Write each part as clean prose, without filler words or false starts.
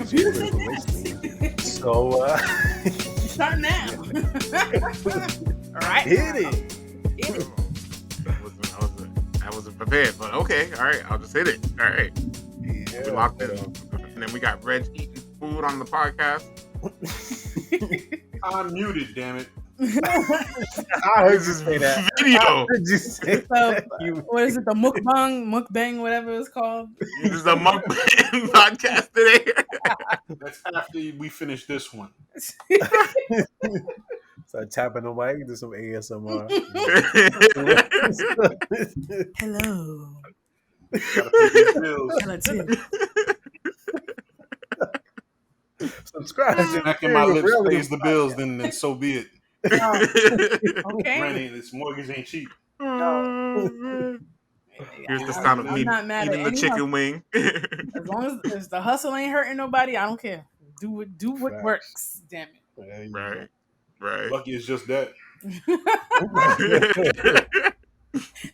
some critical race theory. So Start now. All right. hit it. I wasn't prepared, but okay, all right, I'll just hit it. All right, Yeah, we locked in. And then we got Reg eating food on the podcast. I'm muted, damn it. I heard you say that. I Video. heard you say So, that. what is it? The mukbang, whatever it's called. This is a mukbang podcast today. That's after we finish this one. Start tapping on my do some ASMR. Hello. Gotta pay these bills. Hello, Tim. Subscribe. If back in my lips pays the bills, then so be it. Okay. Granny, this mortgage ain't cheap. Here's the sound of I'm me not mad at eating the any chicken wing. As long as the hustle ain't hurting nobody, I don't care. Do what Facts. works. Damn Right. Lucky it's just that. it.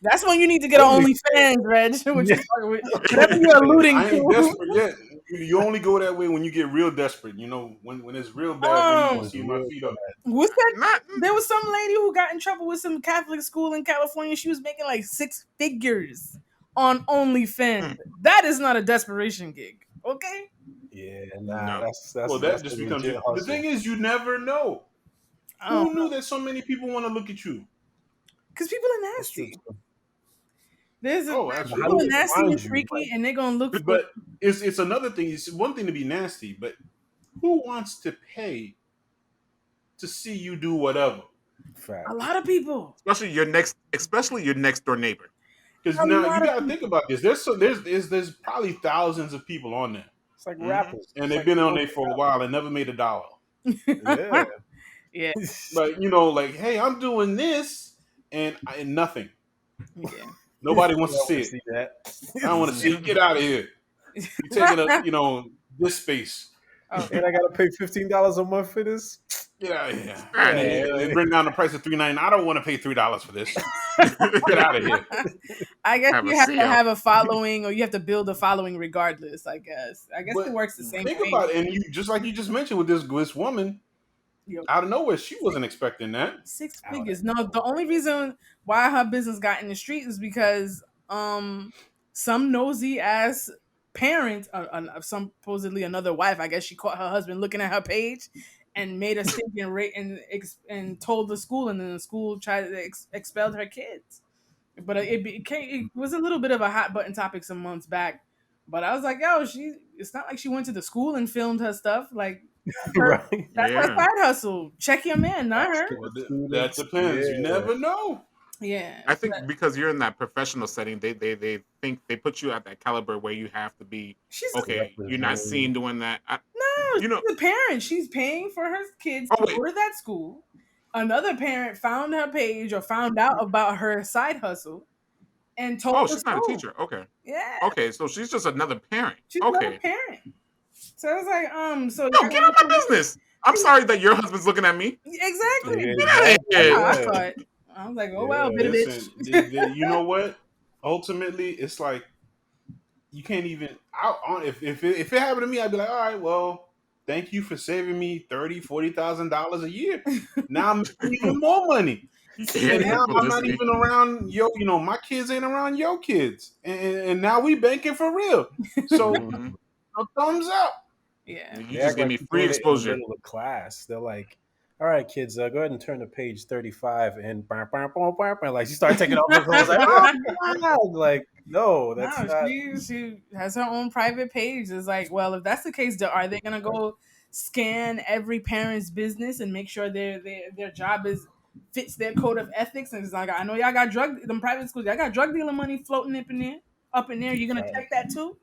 That's when you need to get on OnlyFans, Reg. Whatever you're alluding I ain't to. desperate yet. You only go that way when you get real desperate. You know, when it's real bad, then you want to see my feet up. What's that? There was some lady who got in trouble with some Catholic school in California. She was making like 6 figures on OnlyFans. That is not a desperation gig, okay? Yeah, nah, No. that's Well, that just the becomes legit the hustle. thing is you never know. Who knew that so many people want to look at you? Because people are That's true, nasty. too. There's Oh, people absolutely. are nasty Find and you, freaky, like- and they're gonna look for. But it's another thing. It's one thing to be nasty, but who wants to pay to see you do whatever? Fact. A lot of people. especially your next door neighbor. Because A now lot you of got to people. think about this. There's probably thousands of people on there, It's like Mhm. rappers. and It's they've like been on there for a while and never made $1. Yeah. Yeah, But you know, like, hey, I'm doing this and nothing. yeah. Nobody wants to I see wanna it. see that. I don't want to see it. Get out of here. You're taking up, this space. Oh, And I gotta pay $15 a month for this. Get out of here. Right. And they bring down the price of $3.99. I don't want to pay $3 for this. Get out of here. I guess Have you a have to sale. have a following, or you have to build a following regardless. I guess But it works the same Think way. about it, and you just like you just mentioned with this woman, Yep. out of nowhere, she wasn't expecting that. 6 I would figures. No, the only reason why her business got in the street is because some nosy ass parent, some supposedly another wife, I guess she caught her husband looking at her page and made a stinking rate and told the school, and then the school tried to expelled her kids. But it was a little bit of a hot button topic some months back. But I was like, yo, it's not like she went to the school and filmed her stuff. Like, Right. that's her Yeah. side hustle. Check your man, not her. Well, that Students, depends. yeah. You never know. Yeah. I think because you're in that professional setting, they think they put you at that caliber where you have to be She's okay. You're not seen doing that. no, you know- she's a parent. She's paying for her kids Oh, to wait. go to that school. Another parent found her page or found out about her side hustle and told Oh, the she's not a school. teacher. Okay. Yeah. Okay, so she's just another parent. She's Okay. another parent. So I was like, so No, get out of my business. I'm sorry that your husband's looking at me. Exactly. Yeah, Get out of exactly. That's how I here. thought. I was like, oh wow, Yeah, bit of Listen, bitch. you know what? Ultimately, it's like you can't even. If it happened to me, I'd be like, all right, well, thank you for saving me $30,000-$40,000 a year. Now I'm making even more money. You can't And now have I'm not publicity. even around my kids ain't around your kids, and now we banking for real. So Mhm. a thumbs up. Yeah. You They just act give like me you're free doing it in the exposure. middle of class. They're like, all right, kids, go ahead and turn to page 35. And like, she started taking off her clothes. Like, oh, God. Like, no, that's No, not. she has her own private page. It's like, well, if that's the case, are they gonna go scan every parent's business and make sure their job fits their code of ethics? And it's like, I know y'all got them private schools, y'all got drug dealer money floating up in there. You're gonna check that too?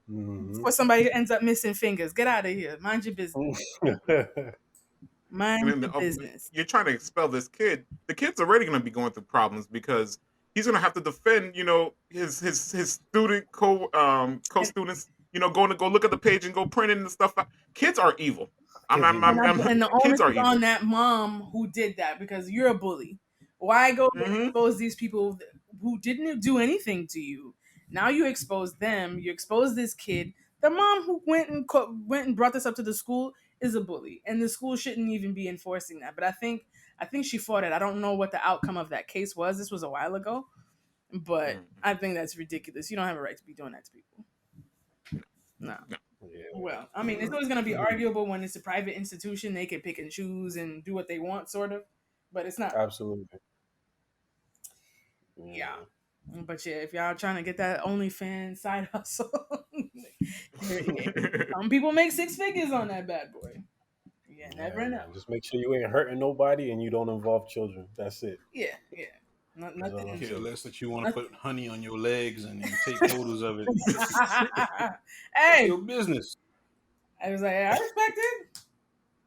Mhm. Before somebody ends up missing fingers. Get out of here. Mind your business. Mind And then your business. you're trying to expel this kid. The kid's already going to be going through problems because he's going to have to defend, his student co-students, going to go look at the page and go print it and stuff. Kids are evil. And the onus kids are is evil. on that mom who did that because you're a bully. Why go Mhm. expose these people who didn't do anything to you? Now you expose them. You expose this kid. The mom who went and brought this up to the school is a bully, and the school shouldn't even be enforcing that. But I think she fought it. I don't know what the outcome of that case was. This was a while ago, but Mm. I think that's ridiculous. You don't have a right to be doing that to people. No. No. Yeah. Well, I mean, it's always going to be arguable when it's a private institution. They can pick and choose and do what they want, sort of. But it's not. Absolutely. Yeah. Yeah. But yeah, if y'all trying to get that OnlyFans side hustle, some people make six figures on that bad boy. Yeah, Yeah, never know. man. Just make sure you ain't hurting nobody and you don't involve children. That's it. Yeah, yeah. That's all I'm Nothing. Care saying. less that you want to nothing. put honey on your legs and take photos of it. That's Hey, your business. I was like, I respect it.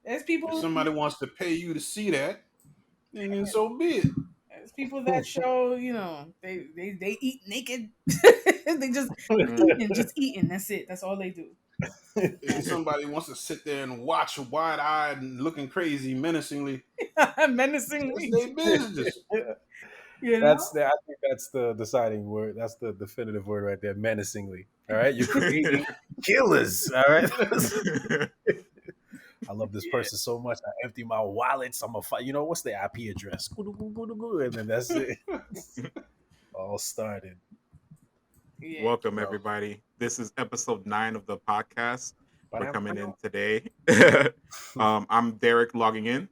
There's If people. somebody wants to pay you to see that, then so be it. There's people that show, they eat naked. They just Mm. eating, just eating. That's it. That's all they do. If somebody wants to sit there and watch wide eyed and looking crazy menacingly, that's Menacingly, their business. you know. That's the. I think that's the deciding word. That's the definitive word right there. Menacingly. All right, you're creating killers. All right. I love this Yeah, person so much. I empty my wallets. I'm a fight. You know what's the IP address? And then that's it. All started. yeah. Welcome, Bro. everybody. This is episode 9 of the podcast. We're coming in Ba-dam-ba-dam. today. I'm Derek logging in.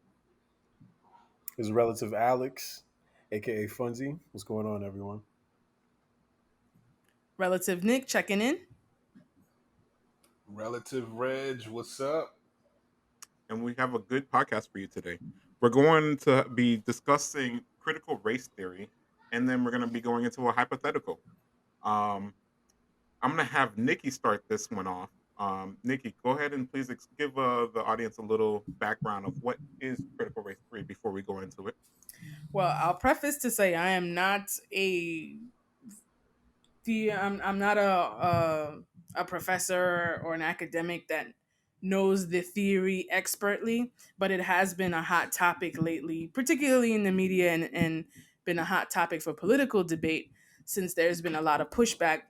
His relative Alex, aka Funzy. What's going on, everyone? Relative Nick checking in. Relative Reg, what's up? And we have a good podcast for you today. We're going to be discussing critical race theory, and then we're going to be going into a hypothetical. Um, I'm going to have Nikki start this one off. Nikki, go ahead and please give the audience a little background of what is critical race theory before we go into it. Well, I'll preface to say I am not I'm not a professor or an academic that knows the theory expertly, but it has been a hot topic lately, particularly in the media, and been a hot topic for political debate since there's been a lot of pushback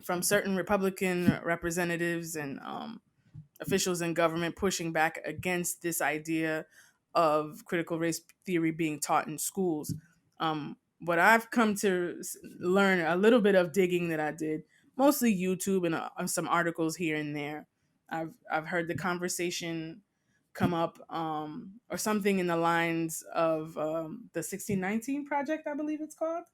from certain Republican representatives and officials in government pushing back against this idea of critical race theory being taught in schools. What I've come to learn, a little bit of digging that I did, mostly YouTube and some articles here and there. I've heard the conversation come up, or something in the lines of the 1619 project, I believe it's called,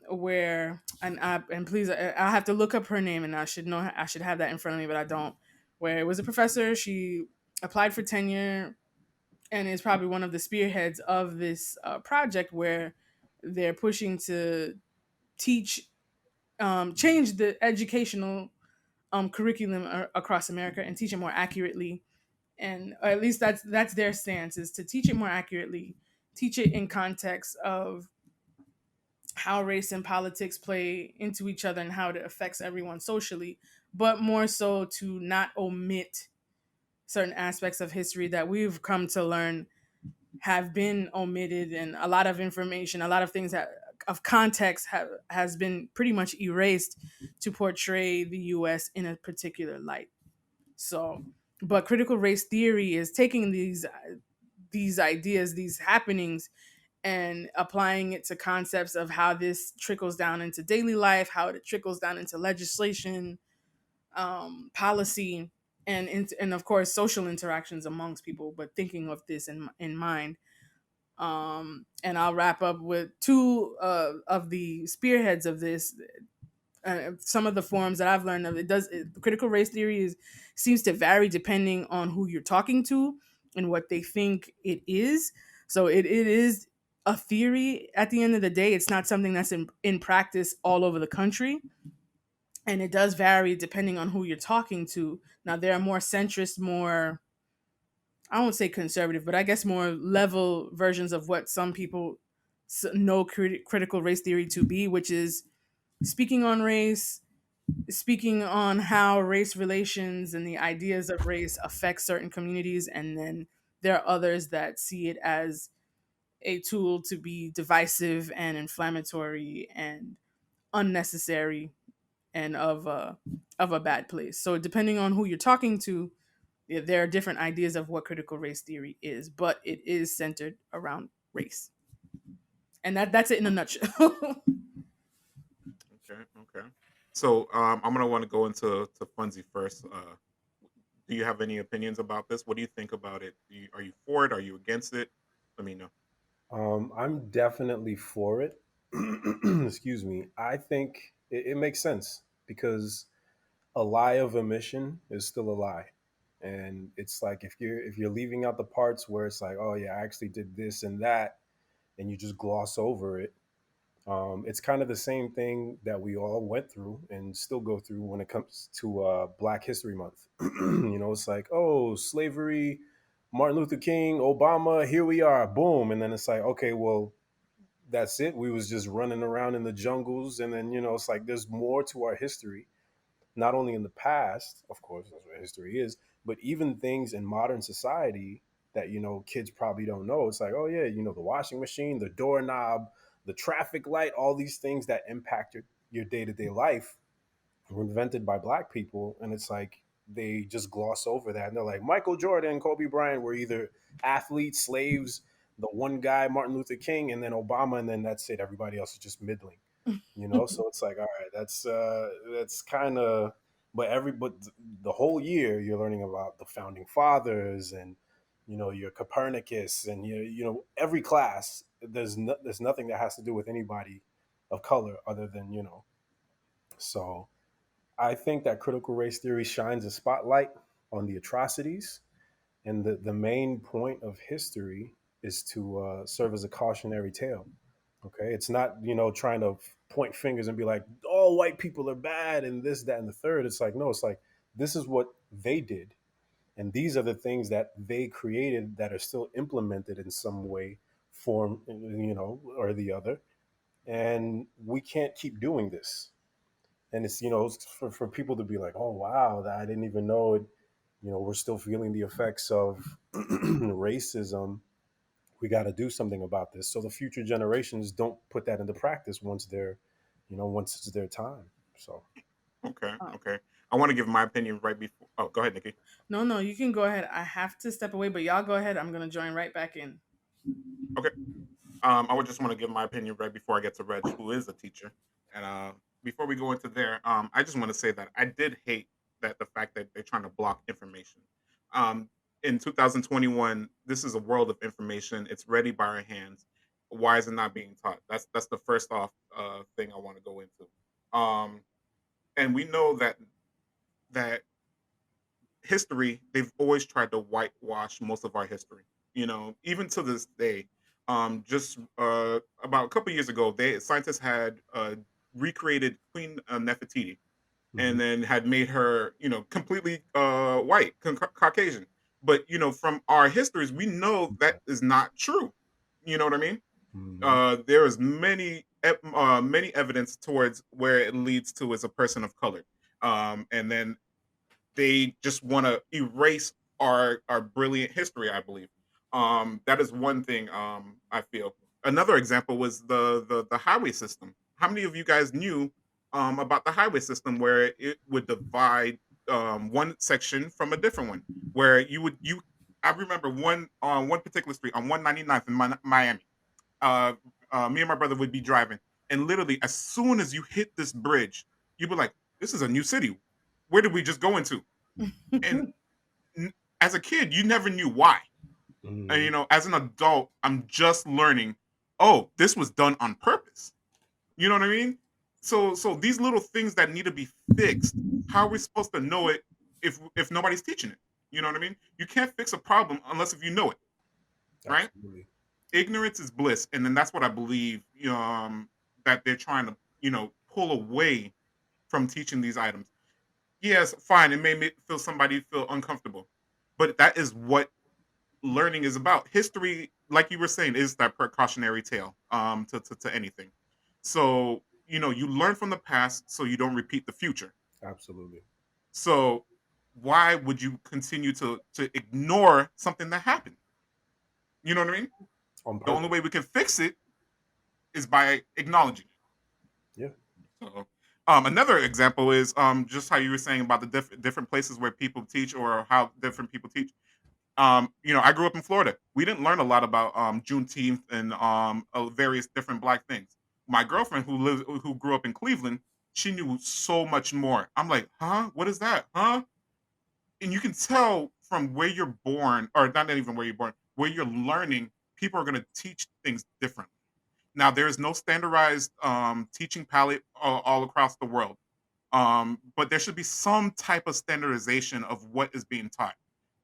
where and please, I'll have to look up her name, and I should have that in front of me, but I don't. Where it was a professor, she applied for tenure, and is probably one of the spearheads of this project where they're pushing to teach, change the educational curriculum across America and teach it more accurately, and or at least that's their stance, is to teach it more accurately, teach it in context of how race and politics play into each other and how it affects everyone socially, but more so to not omit certain aspects of history that we've come to learn have been omitted, and a lot of information, a lot of things that of context has been pretty much erased to portray the US in a particular light. So, but critical race theory is taking these ideas, these happenings, and applying it to concepts of how this trickles down into daily life, how it trickles down into legislation, policy, and of course social interactions amongst people. But thinking of this in mind, and I'll wrap up with two of the spearheads of this. Some of the forms that I've learned of critical race theory seems to vary depending on who you're talking to and what they think it is. So it is a theory at the end of the day. It's not something that's in practice all over the country. And it does vary depending on who you're talking to. Now, there are more centrist, more, I won't say conservative, but I guess more level versions of what some people know critical race theory to be, which is speaking on race, speaking on how race relations and the ideas of race affect certain communities. And then there are others that see it as a tool to be divisive and inflammatory and unnecessary and of a bad place. So depending on who you're talking to, there are different ideas of what critical race theory is, but it is centered around race. And that's it in a nutshell. Okay, okay. So I'm gonna want to go into Funzy first. Do you have any opinions about this? What do you think about it? Are you for it? Are you against it? Let me know. I'm definitely for it. Excuse me. I think it makes sense because a lie of omission is still a lie, and it's like if you're leaving out the parts where it's like, oh yeah, I actually did this and that, and you just gloss over it. It's kind of the same thing that we all went through and still go through when it comes to Black History Month. It's like, oh, slavery, Martin Luther King, Obama, here we are, boom, and then it's like, okay, well, that's it. We was just running around in the jungles, and then it's like there's more to our history, not only in the past, of course, that's what history is, but even things in modern society that kids probably don't know. It's like, oh yeah, the washing machine, the doorknob, the traffic light, all these things that impact your day-to-day life were invented by Black people, and it's like they just gloss over that, and they're like, Michael Jordan, Kobe Bryant were either athletes, slaves, the one guy, Martin Luther King, and then Obama, and then that's it. Everybody else is just middling. So it's like, all right, that's kind of, but the whole year you're learning about the founding fathers, and your Copernicus, and every class there's nothing that has to do with anybody of color other than so I think that critical race theory shines a spotlight on the atrocities, and the main point of history is to serve as a cautionary tale. Okay, it's not trying to point fingers and be like, all white people are bad and this, that, and the third. It's like, no, it's like, this is what they did, and these are the things that they created that are still implemented in some way, form, or the other, and we can't keep doing this. And it's it's for people to be like, oh wow, that I didn't even know it. We're still feeling the effects of racism. We got to do something about this so the future generations don't put that into practice once it's their time. So Okay, Uh, okay. I want to give my opinion right before. Oh, go ahead, Nikki. no, no, you can go ahead. I have to step away, but y'all go ahead. I'm gonna join right back in. Okay. I would just want to give my opinion right before I get to Reg, who is a teacher. And before we go into there, I just want to say that I did hate that the fact that they're trying to block information. Um, in 2021, this is a world of information. It's ready by our hands. Why is it not being taught? That's the first off thing I want to go into. Um, and we know that history, they've always tried to whitewash most of our history. Even to this day. Just about a couple years ago, scientists had recreated Queen Nefertiti, hmm and then had made her, completely white, Caucasian. But from our histories, we know that is not true. You know what I mean? hmm There is many evidence towards where it leads to as a person of color. And then they just want to erase our brilliant history, I believe. That is one thing I feel. Another example was the highway system. How many of you guys knew about the highway system where it would divide one section from a different one, where you I remember one on one particular street on 199th in Miami. uh, Me and my brother would be driving, and literally, as soon as you hit this bridge, you'd be like, "This is a new city. Where did we just go into?" And n- as a kid, you never knew why. And hmm as an adult, I'm just learning. Oh, this was done on purpose. You know what I mean? So these little things that need to be fixed. How are we supposed to know it if nobody's teaching it? You know what I mean? You can't fix a problem unless if you know it, right? absolutely. Ignorance is bliss, and then that's what I believe. That they're trying to pull away from teaching these items. Yes, fine. It may feel somebody feel uncomfortable, but that is what learning is about. History, like you were saying, is that precautionary tale to anything. So you learn from the past so you don't repeat the future. Absolutely. So why would you continue to ignore something that happened? You know what I mean? On The only purpose. way we can fix it is by acknowledging it. Yeah. So, Another example is just how you were saying about the different places where people teach or how different people teach. I grew up in Florida. We didn't learn a lot about Juneteenth and various different black things. My girlfriend who grew up in Cleveland, she knew so much more. I'm like, huh? What is that? Huh? And you can tell from where you're born, or not even where you're born, where you're learning, people are going to teach things differently. Now, there is no standardized teaching palette all across the world, but there should be some type of standardization of what is being taught,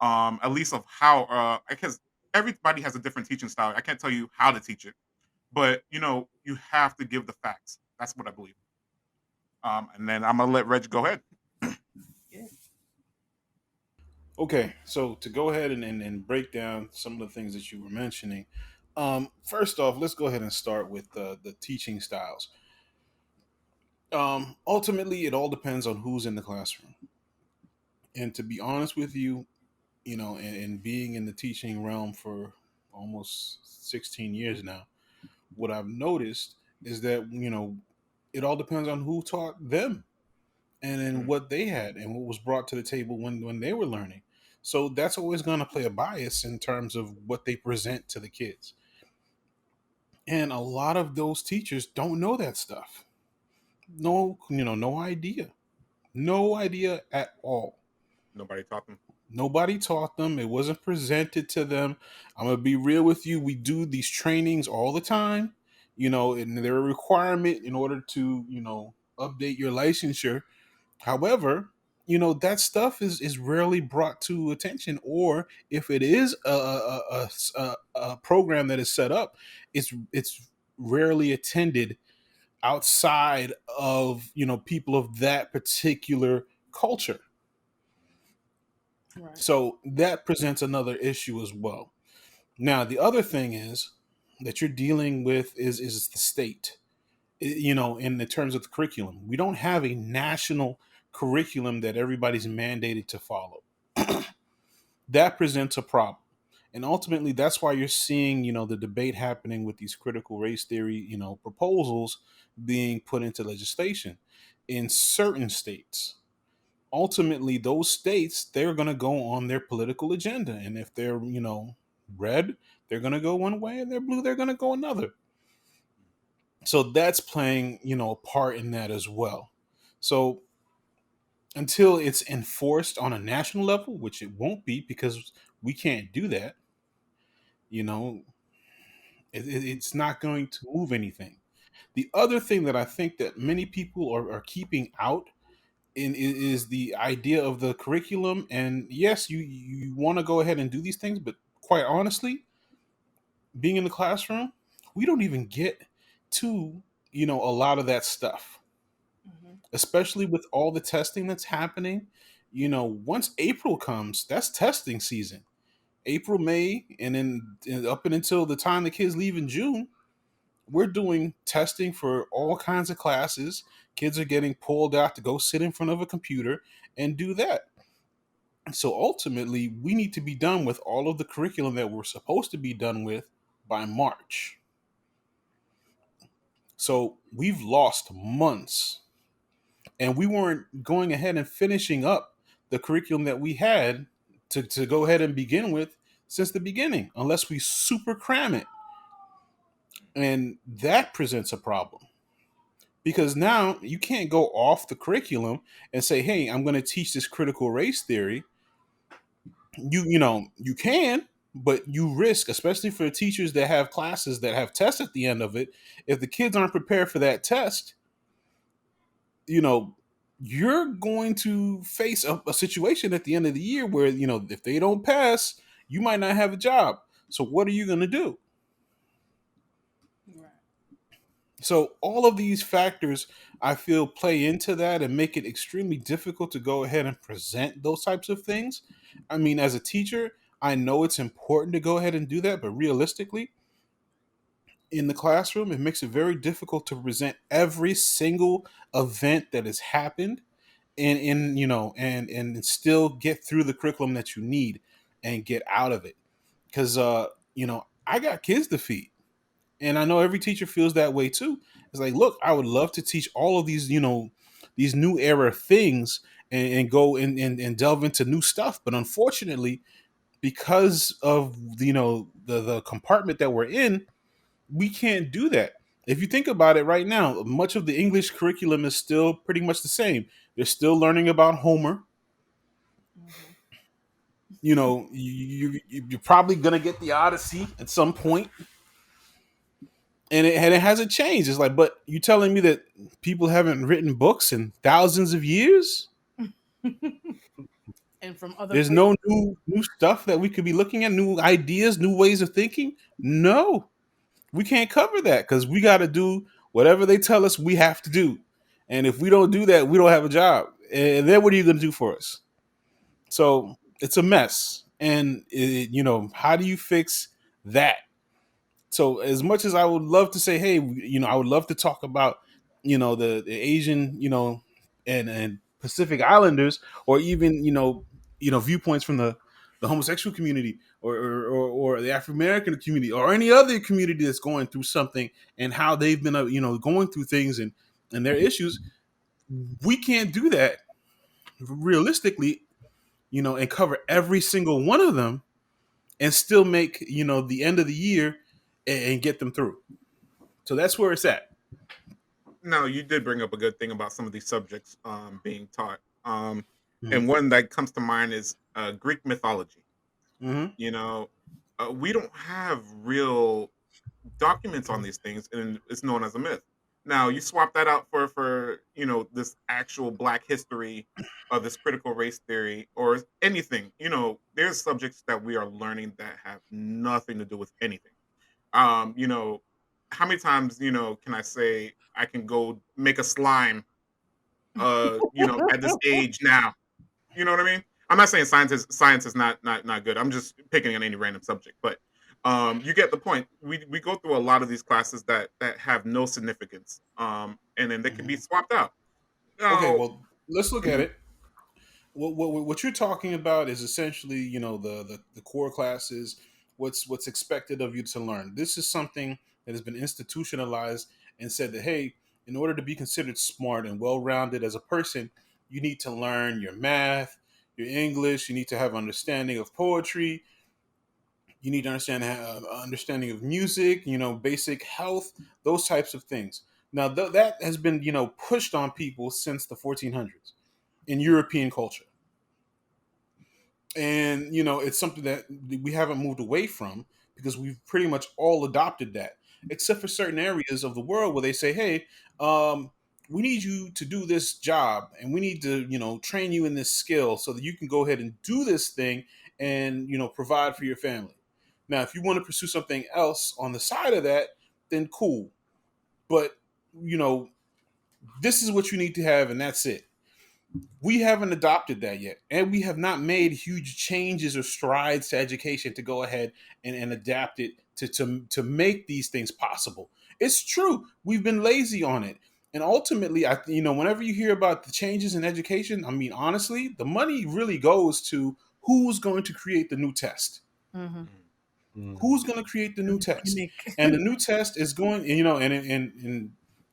at least of how, because everybody has a different teaching style. I can't tell you how to teach it, but you have to give the facts. That's what I believe. And then I'm gonna let Reg go ahead. Yeah. Okay, so to go ahead and break down some of the things that you were mentioning, first off, let's go ahead and start with the teaching styles. Ultimately, it all depends on who's in the classroom. And to be honest with you, and being in the teaching realm for almost 16 years now, what I've noticed is that, it all depends on who taught them and then Mm, what they had and what was brought to the table when they were learning. So that's always going to play a bias in terms of what they present to the kids. And a lot of those teachers don't know that stuff. No, no idea. No idea at all. Nobody taught them. Nobody taught them. It wasn't presented to them. I'm gonna be real with you. We do these trainings all the time, and they're a requirement in order to, update your licensure. However, that stuff is rarely brought to attention, or if it is a program that is set up, it's rarely attended outside of people of that particular culture. Right. So that presents another issue as well. Now, the other thing is that you're dealing with is the state. In the terms of the curriculum, we don't have a national curriculum that everybody's mandated to follow. That presents a problem. And ultimately, that's why you're seeing, the debate happening with these critical race theory, proposals being put into legislation in certain states. Ultimately, those states, they're going to go on their political agenda. And if they're, red, they're going to go one way, and they're blue, they're going to go another. So that's playing, a part in that as well. So until it's enforced on a national level, which it won't be because we can't do that, you know, it's not going to move anything. The other thing that I think that many people are keeping out is the idea of the curriculum. And yes, you want to go ahead and do these things, but quite honestly, being in the classroom, we don't even get to a lot of that stuff, Hmm. especially with all the testing that's happening. Once April comes, that's testing season. April, May, and then up and until the time the kids leave in June, we're doing testing for all kinds of classes. Kids are getting pulled out to go sit in front of a computer and do that. So ultimately, we need to be done with all of the curriculum that we're supposed to be done with by March. So we've lost months, and we weren't going ahead and finishing up the curriculum that we had to go ahead and begin with since the beginning, unless we super cram it. And that presents a problem because now you can't go off the curriculum and say, hey, I'm going to teach this critical race theory. You can, but you risk, especially for teachers that have classes that have tests at the end of it, if the kids aren't prepared for that test, you know you're going to face a situation at the end of the year where, if they don't pass, you might not have a job. So what are you going to do? Right. So all of these factors, I feel, play into that and make it extremely difficult to go ahead and present those types of things. I mean, as a teacher, I know it's important to go ahead and do that, but realistically, in the classroom, it makes it very difficult to present every single event that has happened and and still get through the curriculum that you need and get out of it. Because I got kids to feed, and I know every teacher feels that way too. It's like, look, I would love to teach all of these, these new era things and go and delve into new stuff. But unfortunately, because of the compartment that we're in, we can't do that. If you think about it right now, much of the English curriculum is still pretty much the same. They're still learning about Homer. Mhm. You're probably gonna get the Odyssey at some point, and it hasn't changed. It's like, but you telling me that people haven't written books in thousands of years? And from other There's places. no new stuff that we could be looking at, new ideas, new ways of thinking. No, we can't cover that because we got to do whatever they tell us we have to do, and if we don't do that, we don't have a job. And then what are you going to do for us? So it's a mess. And how do you fix that? So as much as I would love to say, hey, I would love to talk about, the Asian, and Pacific Islanders, or even, viewpoints from the homosexual community, or the African American community, or any other community that's going through something, and how they've been, going through things and their issues. We can't do that realistically, and cover every single one of them, and still make, the end of the year, and get them through. So that's where it's at. No, you did bring up a good thing about some of these subjects being taught. Mm-hmm. And one that comes to mind is Greek mythology. Mm-hmm. You know, we don't have real documents on these things, and it's known as a myth. Now, you swap that out for this actual Black history, this critical race theory, or anything. There's subjects that we are learning that have nothing to do with anything. Um, you know, how many times can I say I can go make a slime? At this age now, you know what I mean? I'm not saying science is not good. I'm just picking on any random subject, but you get the point. We go through a lot of these classes that have no significance, and then they can be Mm-hmm. swapped out. Okay, Now, well, let's look at mhm, it. What you're talking about is essentially, the core classes, what's expected of you to learn. This is something that has been institutionalized and said that, hey, in order to be considered smart and well-rounded as a person, you need to learn your math, your English, you need to have understanding of poetry, you need to understanding of music, basic health, those types of things. Now that has been, pushed on people since the 1400s in European culture, and it's something that we haven't moved away from, because we've pretty much all adopted that, except for certain areas of the world where they say, hey, um, we need you to do this job, and we need to train you in this skill so that you can go ahead and do this thing, and provide for your family. Now if you want to pursue something else on the side of that, then cool, but you know this is what you need to have, and that's it. We haven't adopted that yet, and we have not made huge changes or strides to education to go ahead and adapt it to make these things possible. It's true, we've been lazy on it, and ultimately, whenever you hear about the changes in education, I mean, honestly, the money really goes to who's going to create the new test. Mhm. mm, Who's going to create the new The test? gimmick. And the new test is going,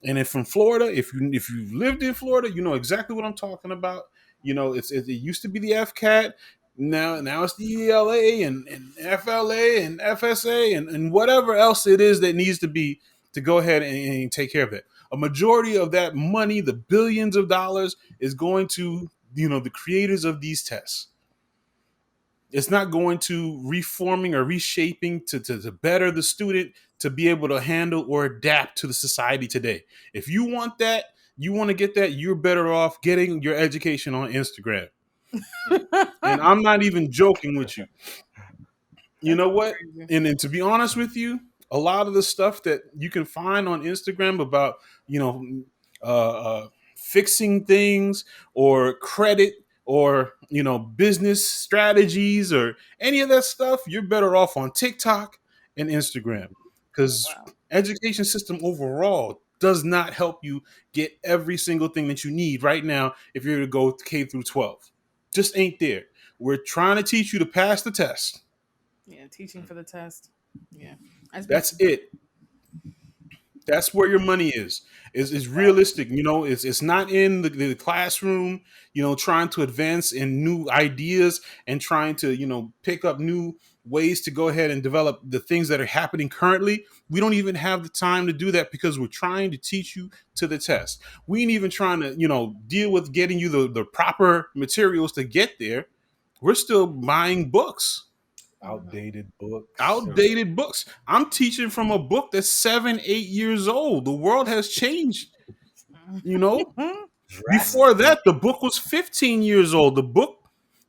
and if from Florida, if you've lived in Florida, you know exactly what I'm talking about. It used to be the FCAT. Now it's the ELA and FLA and FSA and whatever else it is that needs to be to go ahead and take care of it. A majority of that money, the billions of dollars, is going to the creators of these tests. It's not going to reforming or reshaping to better the student to be able to handle or adapt to the society today. If you want that, you want to get that, you're better off getting your education on Instagram. mm. And I'm not even joking with you. You That's know what? crazy. And to be honest with you, a lot of the stuff that you can find on Instagram about, you know, fixing things or credit or, business strategies or any of that stuff, you're better off on TikTok and Instagram, Oh because wow. education system overall does not help you get every single thing that you need right now if you're to go K through 12. Just ain't there. We're trying to teach you to pass the test. Yeah, teaching for the test. Yeah. That's That's basically it. That's where your money is realistic. You know, it's not in the classroom, you know, trying to advance in new ideas and trying to, you know, pick up new ways to go ahead and develop the things that are happening currently. We don't even have the time to do that because we're trying to teach you to the test. We ain't even trying to, you know, deal with getting you the proper materials to get there. We're still buying books, Mhm. Outdated books and outdated books. I'm teaching from a book that's 7, 8 years old. The world has changed. You know, before drastically. that, the book was 15 years old. The book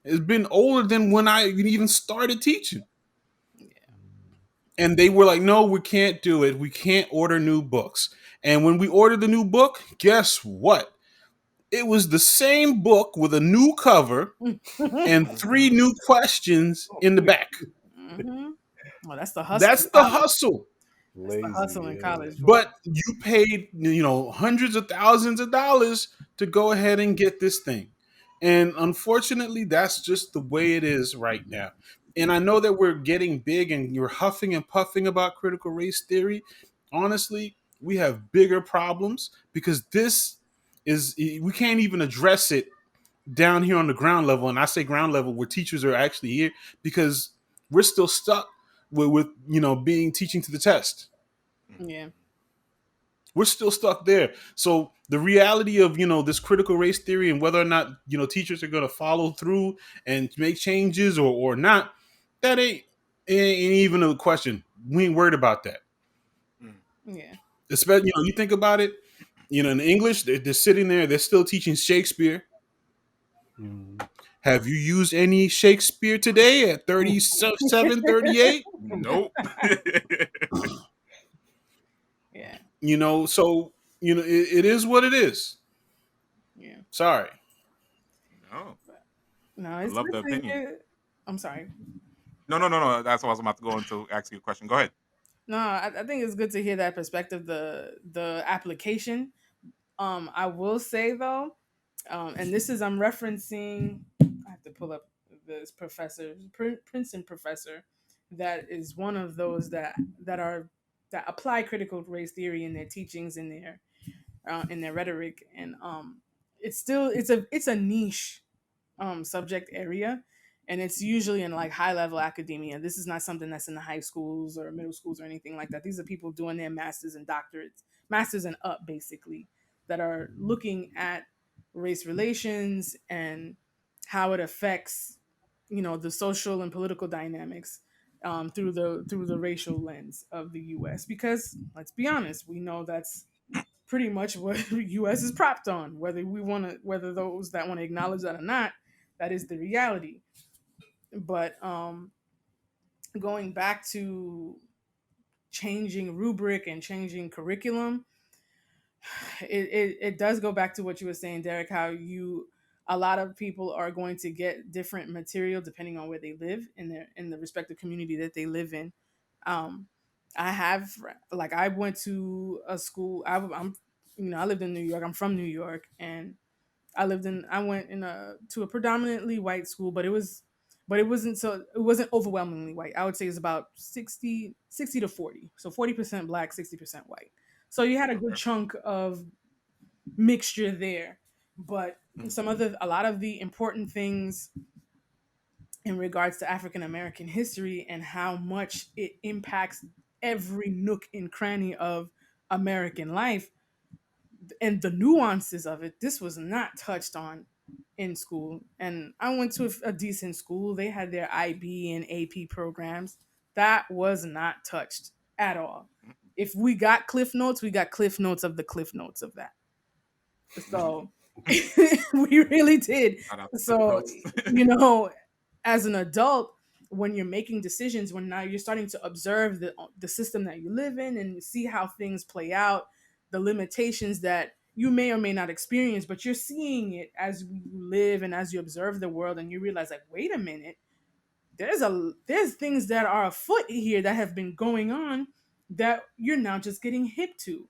has been older than when I even started teaching. And they were like, no, we can't do it. We can't order new books. And when we ordered the new book, guess what? It was the same book with a new cover and three Mhm. new questions in the back. Mhm. Well, that's the hustle That's in the college. hustle. That's the hustle Lazy, in yeah. college, boy. But you paid, you know, hundreds of thousands of dollars to go ahead and get this thing. And unfortunately, that's just the way it is right now. And I know that we're getting big and you're huffing and puffing about critical race theory. Honestly, we have bigger problems because this is, we can't even address it down here on the ground level. And I say ground level where teachers are actually here because we're still stuck with you know, being teaching to the test. Yeah. We're still stuck there. So the reality of, you know, this critical race theory and whether or not, you know, teachers are going to follow through and make changes or not, that ain't even a question. We ain't worried about that. Mhm. Yeah. Especially, you know, you think about it, you know, in English, they're sitting there, they're still teaching Shakespeare. Mm. Have you used any Shakespeare today at 37, 38? Nope. Yeah. You know, so, you know, it is what it is. Yeah. Sorry. No, No, I it's love good the to opinion. hear. I'm sorry. No, no, no, no. That's what I was about to go into. Ask you a question. Go ahead. No, I think it's good to hear that perspective, the application. I will say though, and this is I'm referencing. I have to pull up this professor, Princeton professor, that is one of those that are that apply critical race theory in their teachings in their rhetoric, and it's still it's a niche subject area, and it's usually in like high level academia. This is not something that's in the high schools or middle schools or anything like that. These are people doing their masters and doctorates, masters and up basically, that are looking at race relations and how it affects, you know, the social and political dynamics through the racial lens of the U.S. Because let's be honest, we know that's pretty much what the U.S. is propped on. Whether those that want to acknowledge that or not, that is the reality. But going back to changing rubric and changing curriculum, it does go back to what you were saying, Derek. How you a lot of people are going to get different material depending on where they live in the respective community that they live in. Um, I have like I went to a school. I'm you know I lived in New York. I'm from New York, and I went in a to a predominantly white school, but it wasn't overwhelmingly white. I would say it's about 60 to 40. So 40% black, 60% white. So you had a good Okay. chunk of mixture there. But Mhm. a lot of the important things in regards to African American history and how much it impacts every nook and cranny of American life and the nuances of it, this was not touched on in school. And I went to a decent school. They had their IB and AP programs. That was not touched at all. If we got cliff notes, we got cliff notes of the cliff notes of that. So we really did. Shout out to Cliff So, Notes. you know, as an adult, when you're making decisions, when now you're starting to observe the system that you live in and see how things play out, the limitations that you may or may not experience, but you're seeing it as you live and as you observe the world, and you realize, like, wait a minute, there's things that are afoot here that have been going on that you're now just getting hip to.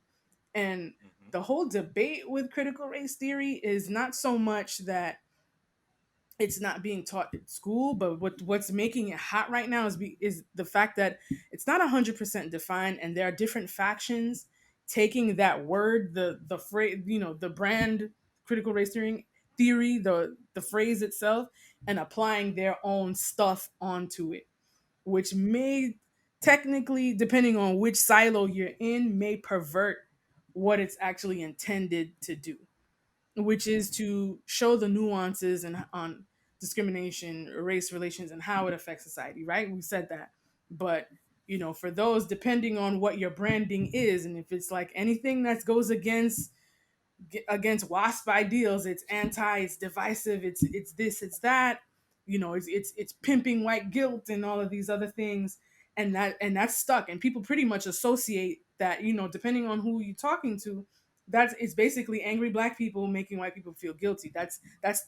And Mhm. the whole debate with critical race theory is not so much that it's not being taught at school, but what's making it hot right now is the fact that it's not 100% defined, and there are different factions taking that word, the phrase, the brand critical race theory, the phrase itself, and applying their own stuff onto it, which may technically, depending on which silo you're in, may pervert what it's actually intended to do, which is to show the nuances and on discrimination, race relations, and how it affects society. Right? We said that, but for those, depending on what your branding is, and if it's like anything that goes against WASP ideals, it's anti, it's divisive, it's this, it's that, it's pimping white guilt and all of these other things, and that's stuck, and people pretty much associate that, depending on who you're talking to, that's it's basically angry black people making white people feel guilty. That's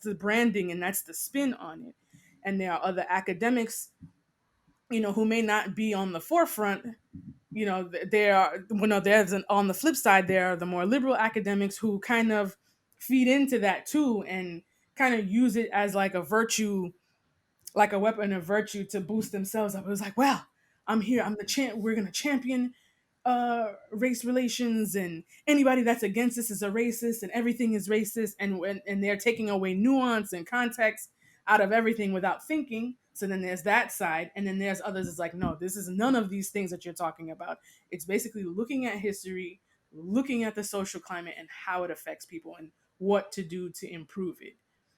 the branding, and that's the spin on it. And there are other academics, who may not be on the forefront. There are, there's on the flip side, there are the more liberal academics who kind of feed into that too, and kind of use it as like a virtue, like a weapon of virtue, to boost themselves up. It was like, well, I'm here, I'm the champ, we're gonna champion race relations, and anybody that's against this is a racist, and everything is racist, and they're taking away nuance and context out of everything without thinking. So then there's that side, and then there's others. It's like, no, this is none of these things that you're talking about. It's basically looking at history, looking at the social climate and how it affects people, and what to do to improve it.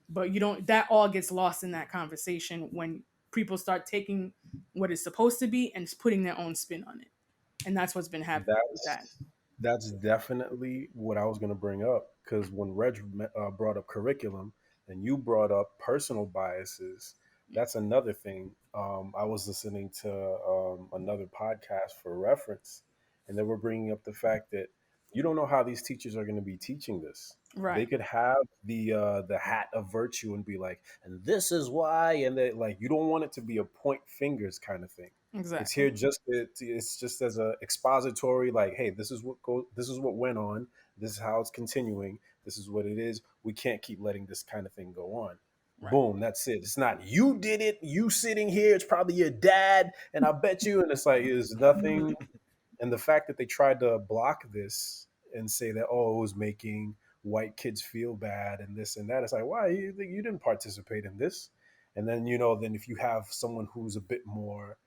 But you don't, that all gets lost in that conversation when people start taking what is supposed to be and putting their own spin on it. And that's what's been happening with that. That's definitely what I was going to bring up, because when Reg brought up curriculum and you brought up personal biases, that's another thing. I was listening to another podcast for reference, and they were bringing up the fact that you don't know how these teachers are going to be teaching this. They Right. could have the hat of virtue and be like, and this is why, and they like, you don't want it to be a point fingers kind of thing. It's Exactly. here just it's just as a expository, like, hey, this is what went on, this is how it's continuing, this is what it is. We can't keep letting this kind of thing go on. Right. Boom, that's it. It's not you did it, you sitting here, it's probably your dad, and I bet you, and it's like there's nothing. And the fact that they tried to block this and say that, oh, it was making white kids feel bad and this and that, it's like, why, you didn't participate in this. And then then if you have someone who's a bit more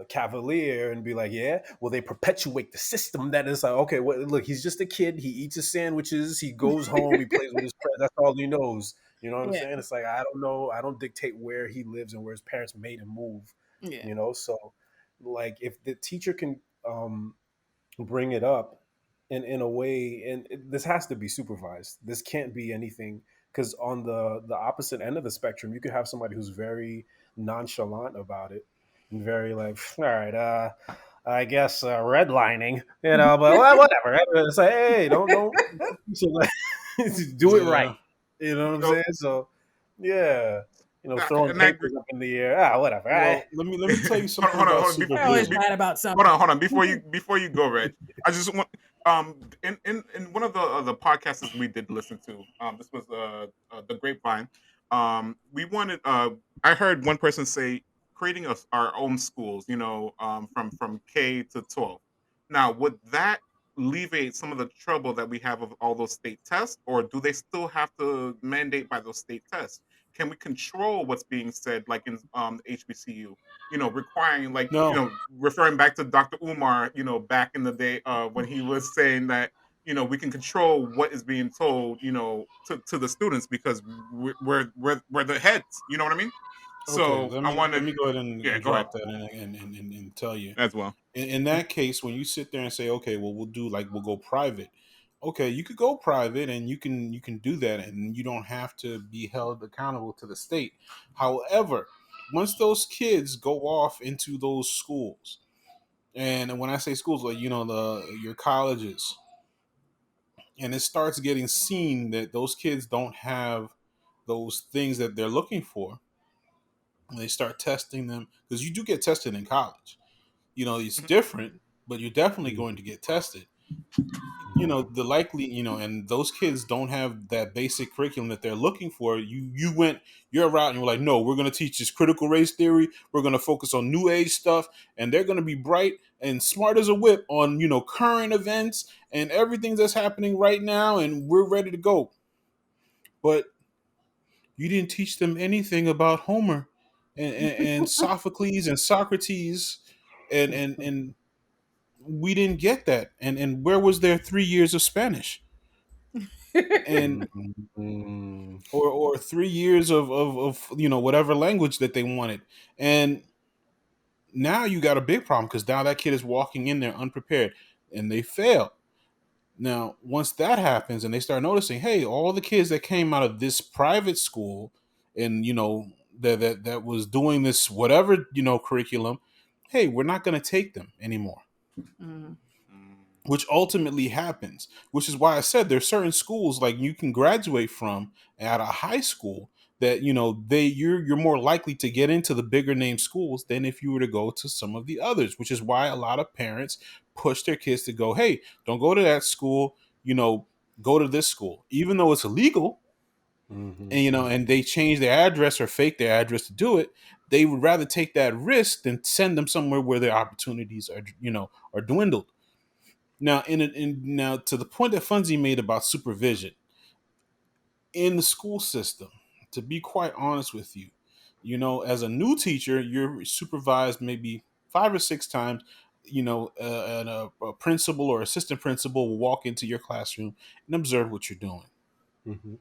cavalier and be like, yeah, well, they perpetuate the system that is like, okay, well, look, he's just a kid. He eats his sandwiches. He goes home. He plays with his friends. That's all he knows. You know what I'm Yeah. saying? It's like, I don't know. I don't dictate where he lives and where his parents made him move. Yeah. So like, if the teacher can bring it up in a way, and this has to be supervised. This can't be anything, because on the opposite end of the spectrum, you could have somebody who's very nonchalant about it and very like, all right, I guess redlining, but whatever. It's like, hey, don't so like, do it right. Yeah. You know what I'm So, saying? So yeah, throwing and I agree. papers up in the air, whatever. Well, let me tell you something Hold on, about hold on. They're always supervision. mad about Hold something. on, before you go, Reg. I just want in one of the podcasts we did listen to. This was the Grapevine. We wanted. I heard one person say creating our own schools. From K to 12. Now, would that alleviate some of the trouble that we have of all those state tests, or do they still have to mandate by those state tests? Can we control what's being said, like in HBCU? Requiring, like, No. referring back to Dr. Umar, back in the day, when he was saying that, we can control what is being told, to the students, because we're the heads. You know what I mean? Okay, So let I me want let to, me go ahead and, yeah, and go ahead drop that and tell you. as well. In that case, when you sit there and say, okay, well, we'll go private. Okay, you could go private, and you can do that, and you don't have to be held accountable to the state. However, once those kids go off into those schools, and when I say schools, like the your colleges, and it starts getting seen that those kids don't have those things that they're looking for, and they start testing them, because you do get tested in college. It's Mhm. different, but you're definitely Mhm. going to get tested. the likely, and those kids don't have that basic curriculum that they're looking for. You went your route and you're like, no, we're going to teach this critical race theory. We're going to focus on new age stuff, and they're going to be bright and smart as a whip on current events and everything that's happening right now, and we're ready to go. But you didn't teach them anything about Homer and Sophocles and Socrates, and we didn't get that. And where was their 3 years of Spanish? And Mm. or 3 years of whatever language that they wanted. And now you got a big problem because now that kid is walking in there unprepared and they fail. Now, once that happens and they start noticing, hey, all the kids that came out of this private school and that was doing this whatever curriculum, hey, we're not going to take them anymore. Mm. Mm. Which ultimately happens, which is why I said there's certain schools like you can graduate from at a high school that you're more likely to get into the bigger name schools than if you were to go to some of the others, which is why a lot of parents push their kids to go, hey, don't go to that school, go to this school even though it's illegal. And and they change their address or fake their address to do it. They would rather take that risk than send them somewhere where their opportunities are dwindled. Now, now to the point that Funzy made about supervision in the school system, to be quite honest with you, as a new teacher, you're supervised maybe 5 or 6 times. And a principal or assistant principal will walk into your classroom and observe what you're doing. Mhm.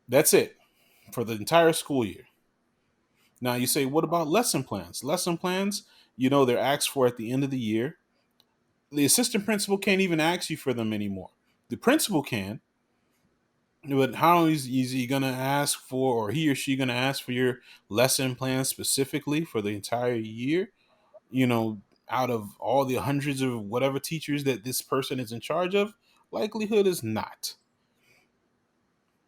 That's it for the entire school year. Now, you say, what about lesson plans? Lesson plans, they're asked for at the end of the year. The assistant principal can't even ask you for them anymore. The principal can, but how is he going to ask for, or he or she going to ask for your lesson plan specifically for the entire year? Out of all the hundreds of whatever teachers that this person is in charge of, likelihood is not.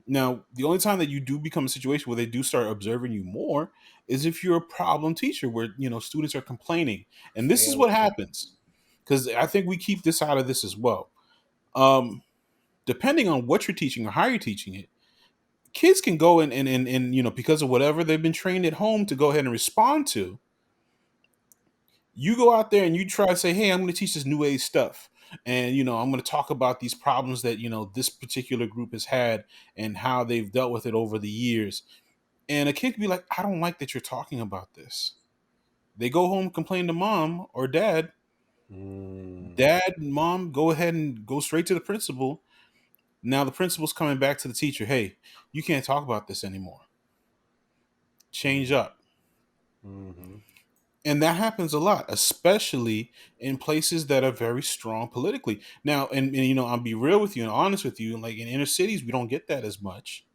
Now, the only time that you do become a situation where they do start observing you more is if you're a problem teacher where, students are complaining. And this is what Failing. happens, because I think we keep this out of this as well. Um, Depending on what you're teaching or how you're teaching it, kids can go and because of whatever they've been trained at home to go ahead and respond to, you go out there and you try to say, hey, I'm going to teach this new age stuff, and I'm going to talk about these problems that this particular group has had and how they've dealt with it over the years. And a kid can be like, I don't like that you're talking about this. They go home, complain to mom or dad. Mm. Dad and mom go ahead and go straight to the principal. Now the principal's coming back to the teacher, hey, you can't talk about this anymore, change up. Mhm. And that happens a lot, especially in places that are very strong politically. Now, and I'll be real with you and honest with you. Like in inner cities, we don't get that as much.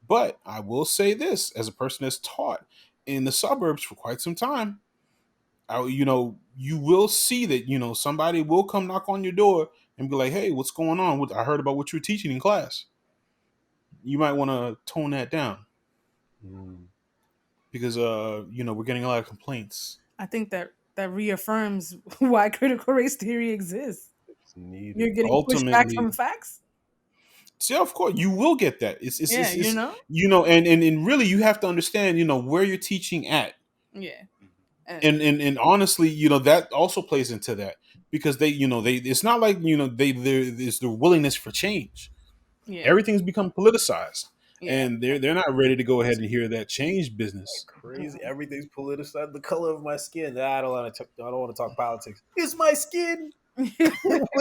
But I will say this, as a person that's taught in the suburbs for quite some time, you will see that somebody will come knock on your door and be like, "Hey, what's going on? I heard about what you were teaching in class. You might want to tone that down Mm. because we're getting a lot of complaints." I think that reaffirms why critical race theory exists. It's needed. You're getting pushback from Ultimately, facts. see, of course, you will get that. Yeah, It's and really you have to understand, where you're teaching at. yeah, and And honestly, that also plays into that because they it's not like there's the willingness for change. yeah, Everything's become politicized, yeah. and they're not ready to go ahead It's and hear that change business. crazy. Everything's politicized. The color of my skin. I don't want to. I don't want to talk politics. It's my skin. What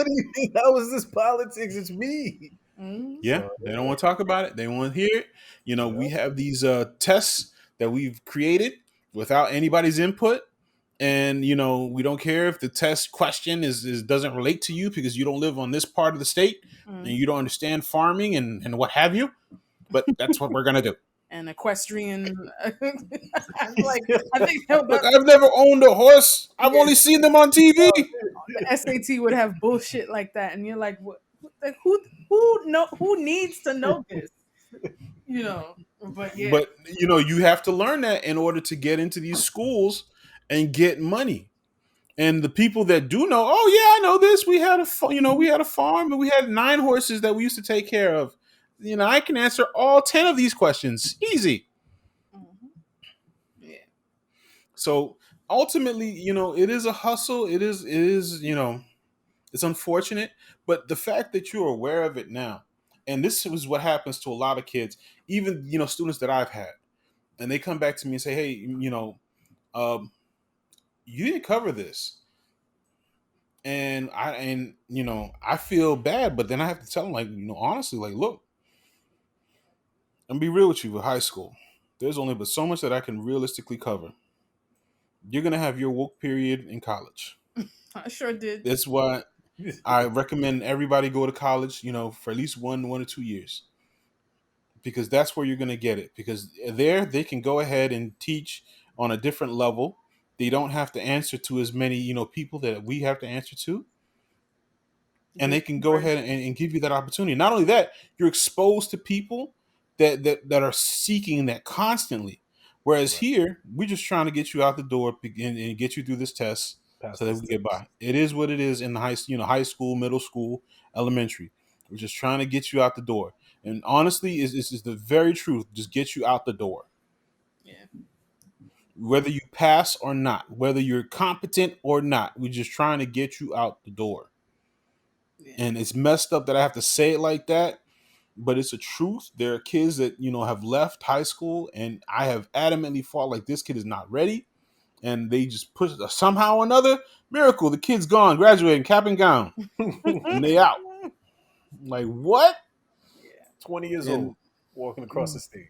do you think? How is this politics? It's me. Mm, Yeah, So they don't want to talk about it. They want to hear it. yeah. We have these tests that we've created without anybody's input, and we don't care if the test question is doesn't relate to you because you don't live on this part of the state and mm. you don't understand farming and what have you. But that's what we're gonna do. And equestrian. Like I think Look, I've never owned a horse. I've yeah, only seen them on TV. the SAT would have bullshit like that, and you're like, what like, who needs to know this? You know, but yeah, But you have to learn that in order to get into these schools and get money. And the people that do know, oh yeah, I know this. We had we had a farm and we had 9 horses that we used to take care of. I can answer all 10 of these questions easy. Mhm. Yeah. So ultimately, it is a hustle. It is, it's unfortunate, but the fact that you're aware of it now, and this is what happens to a lot of kids, even students that I've had, and they come back to me and say, "Hey, um, you didn't cover this," and I feel bad, but then I have to tell them, like, honestly, like, look, I'm be real with you with high school. There's only but so much that I can realistically cover. You're gonna have your woke period in college. I sure did. That's why I recommend everybody go to college, for at least 1 or 2 years, because that's where you're going to get it. Because there they can go ahead and teach on a different level. They don't have to answer to as many, people that we have to answer to, and Do they it can in go person. ahead and give you that opportunity. Not only that, you're exposed to people that are seeking that constantly. Whereas Right. here, we're just trying to get you out the door and get you through this test Pass so that this we get test. by. It is what it is in the high school, middle school, elementary. We're just trying to get you out the door. And honestly, is the very truth. Just get you out the door. Yeah. Whether you pass or not, whether you're competent or not, we're just trying to get you out the door. Yeah. And it's messed up that I have to say it like that, but it's a truth. There are kids that have left high school, and I have adamantly fought like this kid is not ready, and they just push somehow or another miracle. The kid's gone, graduating, cap and gown, and they out. Like what? Yeah. 20 years And old, walking across the stage.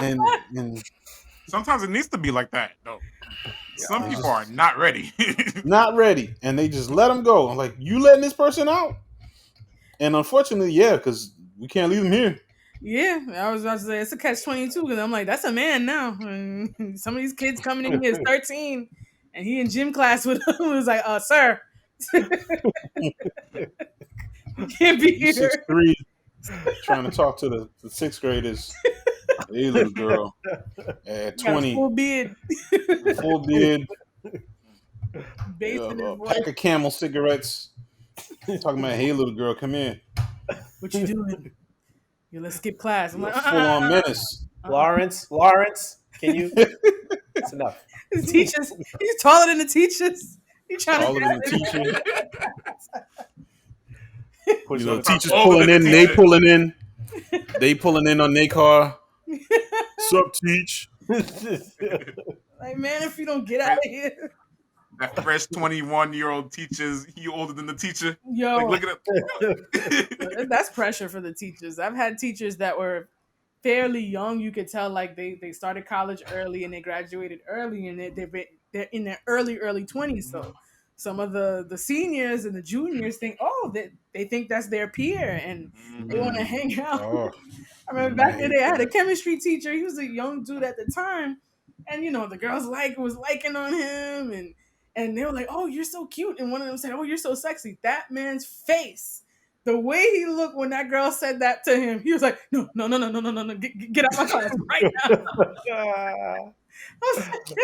and Sometimes it needs to be like that, though. Some it's people are just not ready. not ready, and they just let them go. I'm like, you letting this person out? And unfortunately, yeah, because we can't leave them here. Yeah, I was about to say it's a catch-22 because I'm like, that's a man now. And some of these kids coming in here is 13, and he in gym class with him was like, sir, you can't be You six here. three, trying to talk to the sixth graders. Hey, little girl, at Got a 20, full beard, full beard, bass in his a voice. pack of Camel cigarettes. Talking about, hey, little girl, come here. What you doing? Yeah, let's skip class. I'm You're like, a full on menace. Lawrence, can you? That's enough. The teachers, he's taller than the teachers. He trying to Taller than the grab teacher. Push on the Sometimes Teachers teacher. older pulling than the in, they teacher. pulling in, they pulling in on their car. Sup, teach? like, man, if you don't get out Right? of here, That fresh 21-year-old teaches he older than the teacher. Like, yo, look at it. that's pressure for the teachers. I've had teachers that were fairly young. You could tell like they started college early and they graduated early, and they're in their early 20s. So some of the seniors and the juniors think, oh, they think that's their peer and they want to Mhm. hang out. Oh, I remember I back in the hate day, I had a that. chemistry teacher. He was a young dude at the time, and the girls was liking on him, and they were like, "Oh, you're so cute," and one of them said, "Oh, you're so sexy." That man's face, the way he looked when that girl said that to him, he was like, "No, no, no, no, no, no, no, no, get out my class right now." I was like,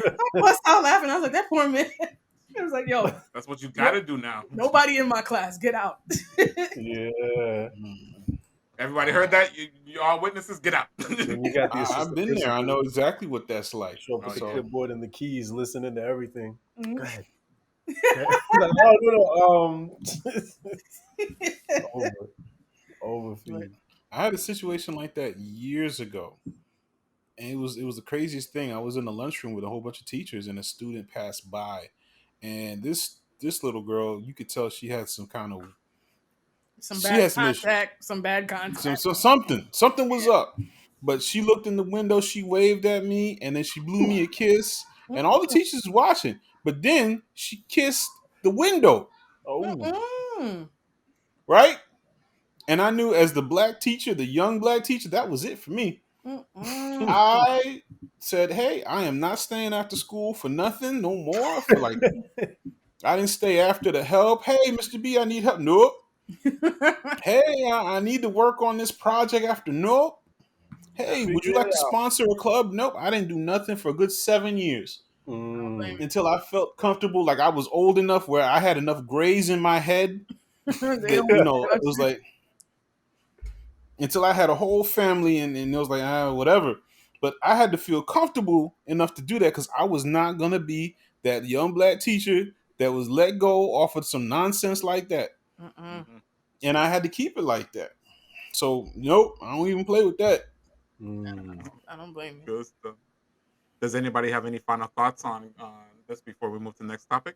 I bust out laughing. I was like, "That poor man." It was like, "Yo, That's what you no, gotta do now. nobody in my class, get out." Yeah. Everybody heard that? You all witnesses, get out. Then you got the I've assistant been there. I know principal exactly what that's like. show up Oh with the yeah. So clipboard and the keys, listening to everything. Go Mhm. ahead. Like, oh, no, no, over, Like, overfeed. I had a situation like that years ago, and it was the craziest thing. I was in the lunchroom with a whole bunch of teachers, and a student passed by, and this little girl, you could tell some she bad had some issues. contact, some bad contact. Something was Yeah. up. But she looked in the window, she waved at me, and then she blew me a kiss. And all the Mm-mm, teachers was watching. But then she kissed the window, Oh, mm-mm, right? And I knew as the black teacher, the young black teacher, that was it for me. mm-mm. I said, hey, I am not staying after school for nothing no more. For like, I didn't stay after the help. Hey, Mr. B, I need help. Nope. Hey, I need to work on this project after. Nope. Hey, would you figure like it to out. sponsor a club? Nope, I didn't do nothing for a good 7 years. I don't blame Mm. until I felt comfortable, like I was old enough where I had enough grays in my head you. They that don't it touch was it. like until I had a whole family and it was like whatever. But I had to feel comfortable enough to do that because I was not gonna be that young black teacher that was let go off of some nonsense like that, Mm-mm. Hmm. and I had to keep it like that. So nope, I don't even play with that. Mm. I don't blame you. Good stuff. Does anybody have any final thoughts on this before we move to the next topic?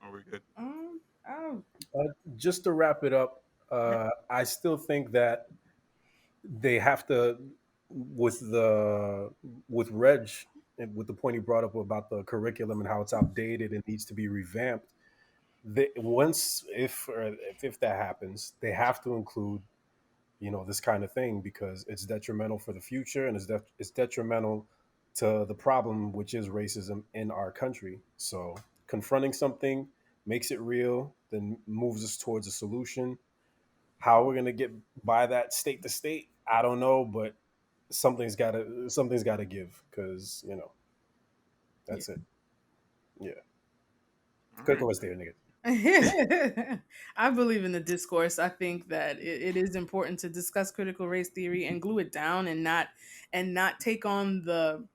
Are we good? I don't. Just to wrap it up, Okay. I still think that they have to, with the with Reg, and with the point he brought up about the curriculum and how it's outdated and needs to be revamped. They, once if that happens, they have to include this kind of thing because it's detrimental for the future and it's detrimental to the problem, which is racism in our country. So confronting something makes it real, then moves us towards a solution. How we're gonna get by that state to state, I don't know, but something's gotta give because Yeah. that's it. Yeah, All could right. go stay, nigga. I believe in the discourse. I think that it is important to discuss critical race theory and glue it down and not take on the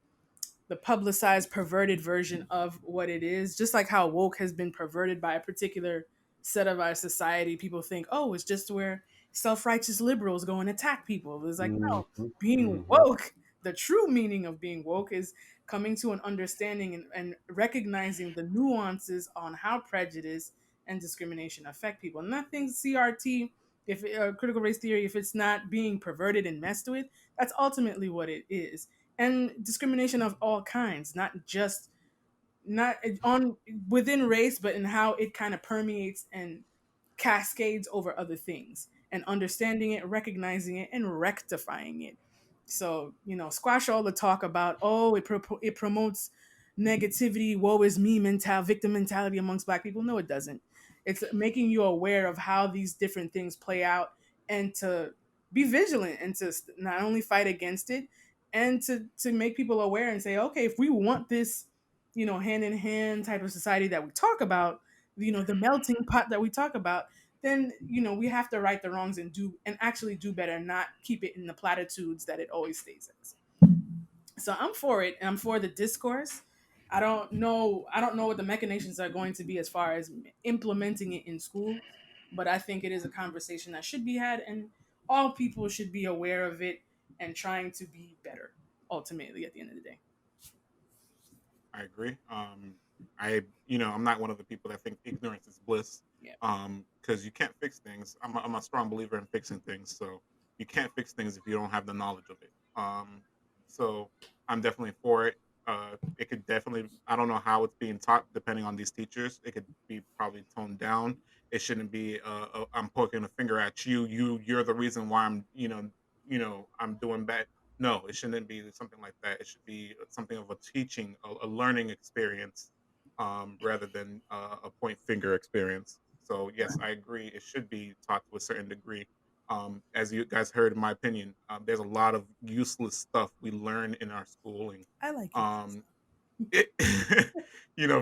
publicized perverted version of what it is, just like how woke has been perverted by a particular set of our society. People think, oh, it's just where self-righteous liberals go and attack people. It's like, Hmm. no, being Hmm. woke, the true meaning of being woke is coming to an understanding and recognizing the nuances on how prejudice and discrimination affect people. Nothing CRT, if critical race theory, if it's not being perverted and messed with, that's ultimately what it is. And discrimination of all kinds, not just not on within race, but in how it kind of permeates and cascades over other things, and understanding it, recognizing it, and rectifying it. So squash all the talk about, oh, it promotes negativity, woe is me victim mentality amongst black people. No, it doesn't. It's making you aware of how these different things play out, and to be vigilant, and to not only fight against it, and to make people aware and say, okay, if we want this hand in hand type of society that we talk about, the melting pot that we talk about, then we have to right the wrongs and actually do better, not keep it in the platitudes that it always stays as. So I'm for it, and I'm for the discourse. I don't know what the machinations are going to be as far as implementing it in school, but I think it is a conversation that should be had, and all people should be aware of it and trying to be better ultimately at the end of the day. I agree. I'm not one of the people that think ignorance is bliss. Yeah, Because you can't fix things. I'm a strong believer in fixing things. So you can't fix things if you don't have the knowledge of it. So I'm definitely for it. It could definitely. I don't know how it's being taught, depending on these teachers. It could be probably toned down. It shouldn't be. I'm poking a finger at you. You're the reason why I'm. I'm doing bad. No, it shouldn't be something like that. It should be something of a teaching, a learning experience, rather than a point finger experience. So yes, I agree. It should be taught to a certain degree. As you guys heard, in my opinion, there's a lot of useless stuff we learn in our schooling. I like you. Um, it,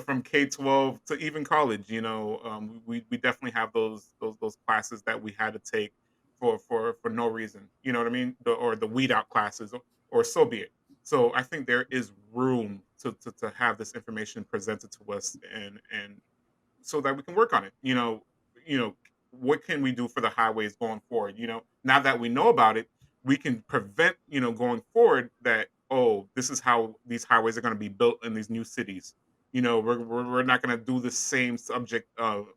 from K-12 to even college, we definitely have those classes that we had to take for no reason. You know what I mean? Or the weed out classes, or so be it. So I think there is room to have this information presented to us, and so that we can work on it. What can we do for the highways going forward? Now that we know about it, we can prevent, going forward that, oh, this is how these highways are going to be built in these new cities. We're not going to do the same subject of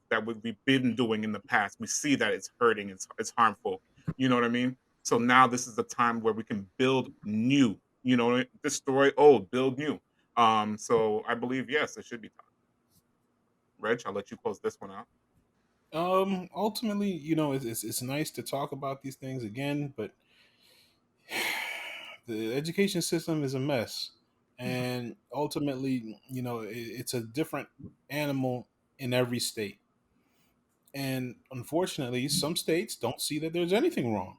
that we've been doing in the past. We see that it's hurting, it's harmful. You know what I mean? So now this is the time where we can build new. Destroy old, build new. So I believe yes, it should be. Reg, I'll let you close this one out. Ultimately, it's nice to talk about these things again, but the education system is a mess, and ultimately, it's a different animal in every state. And unfortunately, some states don't see that there's anything wrong.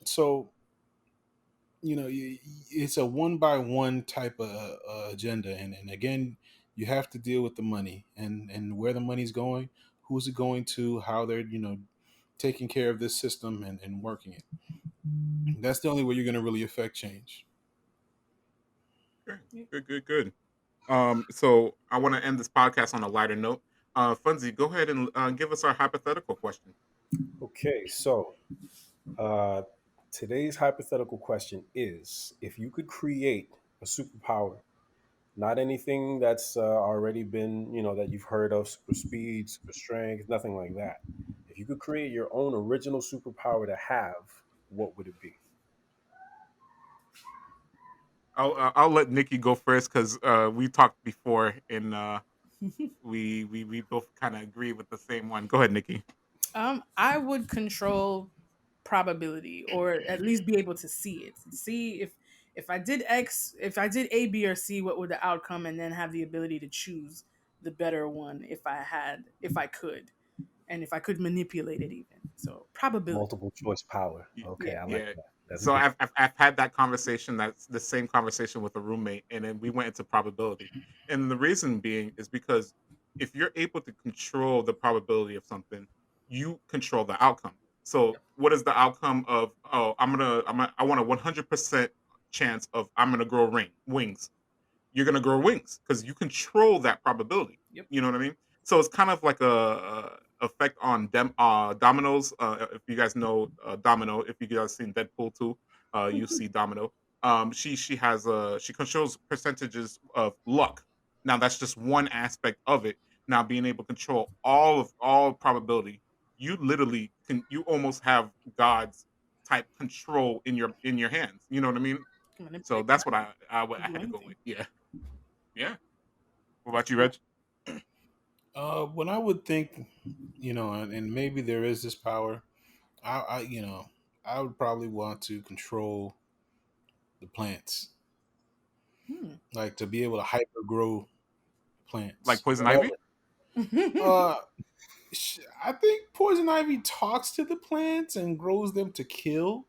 So, it's a one by one type of agenda, and again, you have to deal with the money and where the money's going, who's it going to, how they're taking care of this system and working it. That's the only way you're going to really affect change. Okay. Good, good, good. So I want to end this podcast on a lighter note. Funzy, go ahead and give us our hypothetical question. Okay, so uh, today's hypothetical question is: if you could create a superpower, not anything that's already been, that you've heard of, super speed, super strength, nothing like that. If you could create your own original superpower to have, what would it be? I'll let Nikki go first because we talked before and we both kind of agree with the same one. Go ahead, Nikki. I would control probability, or at least be able to see it. See if I did X, if I did A, B, or C, what would the outcome, and then have the ability to choose the better one if I could, and if I could manipulate it even. So probability. Multiple choice power. Okay, Yeah. I like Yeah. that. That's So good. I've had that conversation. That's the same conversation with a roommate, and then we went into probability. And the reason being is because if you're able to control the probability of something, you control the outcome. So what is the outcome of? Oh, I want a 100% chance of I'm gonna grow wings. You're gonna grow wings because you control that probability. Yep. You know what I mean? So it's kind of like a effect on dominoes. If you guys know Domino, if you guys seen Deadpool 2, you see Domino. She has she controls percentages of luck. Now that's just one aspect of it. Now being able to control all probability, you literally you almost have God's type control in your hands. You know what I mean? So Manipulate that's what to I do had to go with. anything. Yeah. Yeah. What about That's you, cool. Reg? When I would think, and maybe there is this power, I would probably want to control the plants, Hmm. like to be able to hyper grow Like plants, poison ivy? whatever. Uh, I think poison ivy talks to the plants and grows them to kill.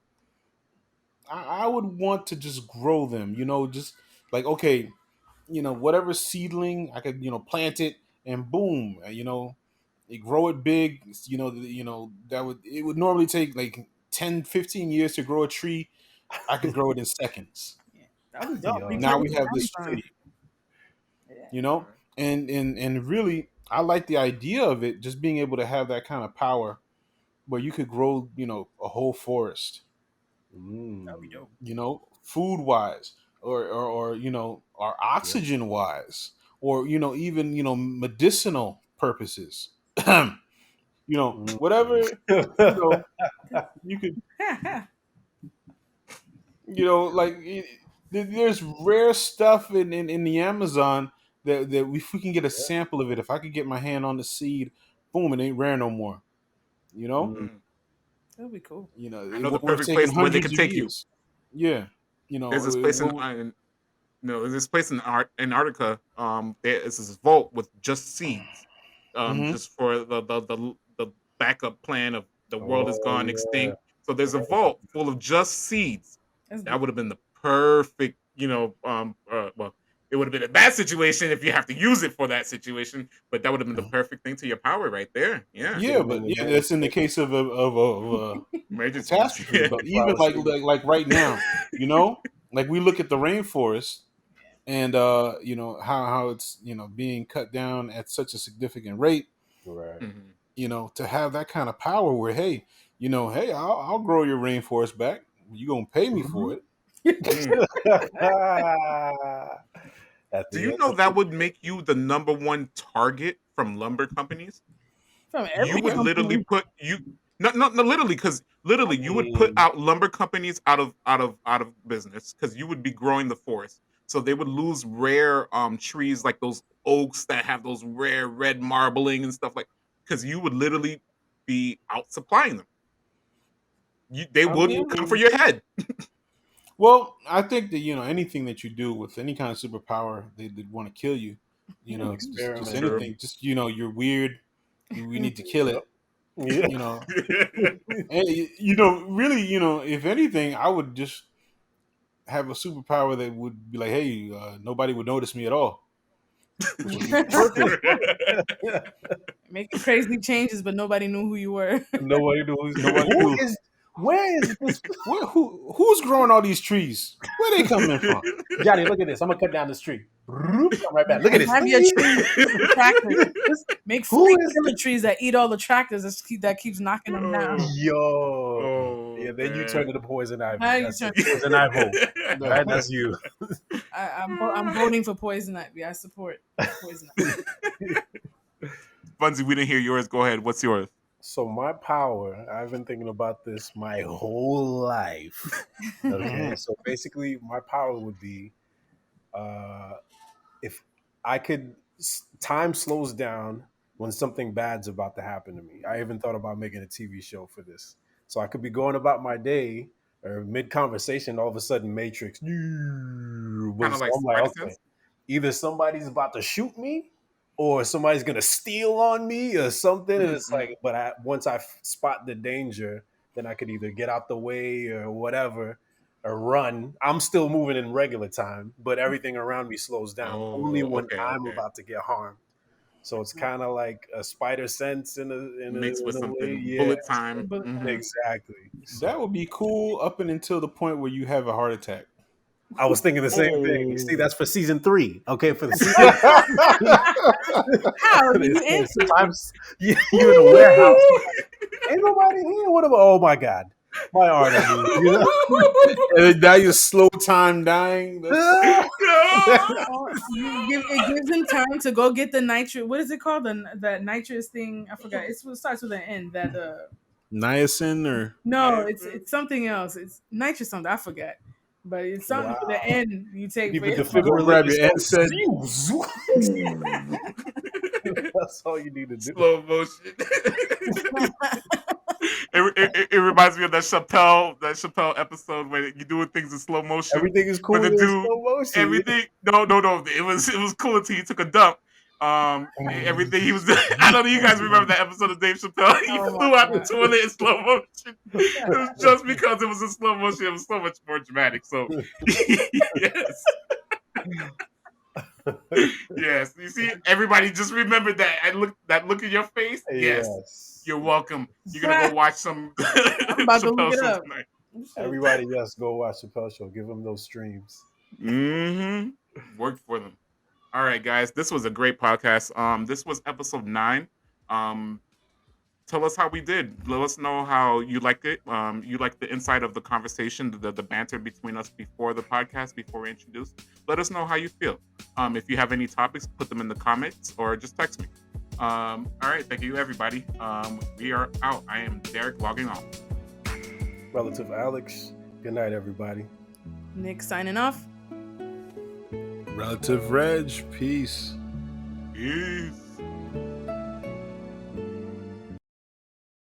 I would want to just grow them, just like, okay, whatever seedling I could, plant it and boom, you grow it big. It would normally take like 10, 15 years to grow a tree. I could grow it in seconds. Yeah, that would be dope. Yo, Now Replace we the have this Amazon. tree, Yeah. you know, Alright. and really, I like the idea of it, just being able to have that kind of power where you could grow, a whole forest, That would be mm, dope. food wise, or or yeah. oxygen wise, or even medicinal purposes. Whatever, you could, like, there's rare stuff in the Amazon that if we can get a Yeah. sample of it, if I could get my hand on the seed, boom, it ain't rare no more. You know, Mm, Mm. That would be cool. I it know the would have perfect taken place where they hundreds could of take you. years. Yeah, There's this place no, there's this place in Antarctica. There is this vault with just seeds, hmm just for the backup plan of the world is oh gone yeah. extinct. So there's a Right. vault full of just seeds. That's That dope. would have been the perfect, well, it would have been a bad situation if you have to use it for that situation, but that would have been the perfect thing to your power right there. Yeah, Get Yeah, them in but the yeah, United that's in the States. case of a emergencies. catastrophe. But even 24-hour like sleep. like right now, like we look at the rainforest and how it's being cut down at such a significant rate. Right. Mhm. To have that kind of power where, hey, hey, I'll grow your rainforest back. You gonna pay me for Mhm. it? Mm. At Do the you end know of the that would day, make you the number one target from lumber companies? From You every would literally company. put you no literally because I literally you would put mean, out lumber companies out of business because you would be growing the forest. So they would lose rare trees like those oaks that have those rare red marbling and stuff like because you would literally be out supplying them. They I would come for mean, your head. Well, I think that anything that you do with any kind of superpower, they want to kill you. an Just experiment. True. anything. Just you're weird. We need to kill Yep. it. Yeah. You know, and really, if anything, I would just have a superpower that would be like, hey, nobody would notice me at all. Which would be perfect. Making crazy changes, but nobody knew who you were. Nobody knows. Nobody Who knew. is? Where is this? Who's growing all these trees? Where they coming from? Johnny, look at this. I'm gonna cut down this tree. Come right back. Look at And this. have your trees eat the tractors. Make Who fake is? killer trees that eat all the tractors that keeps knocking them down. Yo. Oh, Yeah, then you turn into poison ivy. Now you That's turn- it. Poison ivy. All right, that's you. I'm voting for poison ivy. I support poison ivy. Bunzy, we didn't hear yours. Go ahead. What's yours? So my power, I've been thinking about this my whole life. Okay, Mhm. so basically, my power would be uh, if I could. Time slows down when something bad's about to happen to me. I even thought about making a TV show for this, so I could be going about my day or mid conversation, all of a sudden Matrix. So Kind of like I'm like, Spider okay, Sense. either somebody's about to shoot me or somebody's gonna steal on me or something. And it's Mm-hmm. like, but once I spot the danger, then I could either get out the way or whatever or run. I'm still moving in regular time, but everything around me slows down only Oh, when okay, I'm okay. about to get harmed. So it's kind of like a spider sense Mixed with in a way. something Yeah, bullet time. But Mm-hmm. exactly. That So would be cool up and until the point where you have a heart attack. I was thinking the same thing. You see, Oh. that's for season 3. Okay, for the season. how They you say in? sometimes you're in a warehouse. Ain't nobody here. What about? Oh my god, my artery. You know. And then now you're slow time dying. That's Oh, it gives him time to go get the nitrous. What is it called? That nitrous thing. I forgot. It starts with an N. That niacin or no, Nice. it's something else. It's nitrous something. I forgot. But it's something with Wow. the N you You take need for the your go defibrillator. grab your NSAID. That's all you need to do. Slow motion. It reminds me of that Chappelle episode where you're doing things in slow motion. Everything is But cool the in dude, slow motion. everything. No. It was cool until he took a dump. Everything he was. I don't know. You guys remember that episode of Dave Chappelle? He oh my flew out the god. toilet in slow motion. It was just because it was in slow motion. It was so much more dramatic. So yes. Yes, you see, everybody just remembered that. That look in your face. Yes, Yes. you're welcome. You're gonna go watch some I'm about to look Chappelle it show up. tonight. Shit. Everybody, yes, go watch Chappelle Show. Give them those streams. Mm-hmm. Worked for them. All right, guys, this was a great podcast. This was episode 9. Um, tell us how we did. Let us know how you liked it. You liked the inside of the conversation, the banter between us before the podcast, before we introduced. Let us know how you feel. If you have any topics, put them in the comments or just text me. All right, thank you, everybody. We are out. I am Derek logging off. Relative Alex. Good night, everybody. Nick signing off. relative Reg. Peace. Peace.